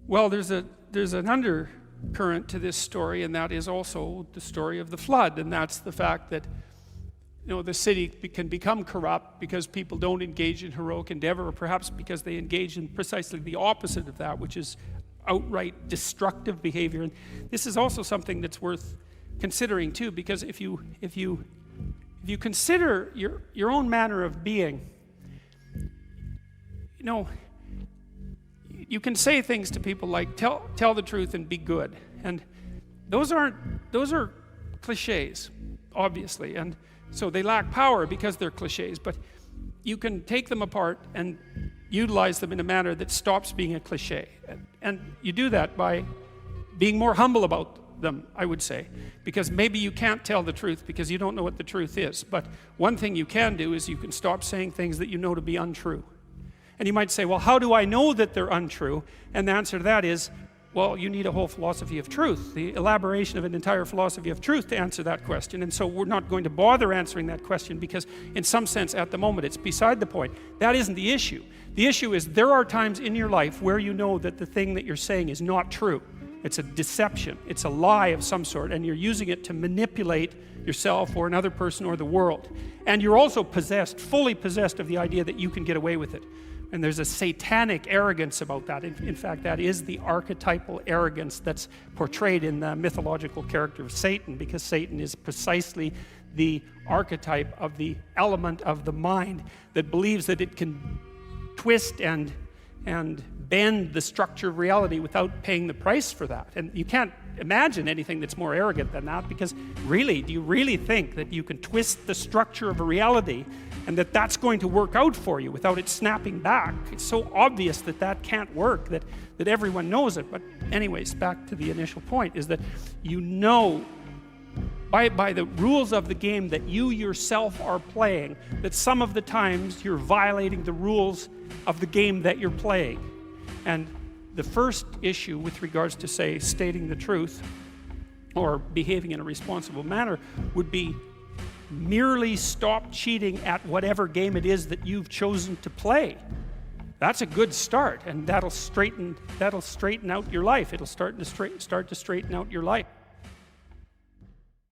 Well, there's an undercurrent to this story, and that is also the story of the flood, and that's the fact that the city can become corrupt because people don't engage in heroic endeavor, or perhaps because they engage in precisely the opposite of that, which is outright destructive behavior. And this is also something that's worth considering too, because if you consider your own manner of being, you can say things to people like tell the truth and be good, and those are cliches, obviously, and so they lack power because they're cliches, but you can take them apart and utilize them in a manner that stops being a cliche. And you do that by being more humble about them, I would say, because maybe you can't tell the truth because you don't know what the truth is. But one thing you can do is you can stop saying things that you know to be untrue. And you might say, well, how do I know that they're untrue? And the answer to that is, well, you need a whole philosophy of truth, the elaboration of an entire philosophy of truth to answer that question. And so we're not going to bother answering that question because in some sense at the moment it's beside the point. That isn't the issue. The issue is there are times in your life where you know that the thing that you're saying is not true. It's a deception. It's a lie of some sort, and you're using it to manipulate yourself or another person or the world. And you're also fully possessed of the idea that you can get away with it. And there's a satanic arrogance about that. In fact, that is the archetypal arrogance that's portrayed in the mythological character of Satan, because Satan is precisely the archetype of the element of the mind that believes that it can twist and bend the structure of reality without paying the price for that. And you can't imagine anything that's more arrogant than that, because really, do you really think that you can twist the structure of a reality and that that's going to work out for you without it snapping back? It's so obvious that that can't work, that everyone knows it. But anyways, back to the initial point, is that by the rules of the game that you yourself are playing, that some of the times you're violating the rules of the game that you're playing. And the first issue with regards to, say, stating the truth or behaving in a responsible manner would be merely stop cheating at whatever game it is that you've chosen to play. That's a good start, and that'll straighten out your life. It'll start to straighten out your life.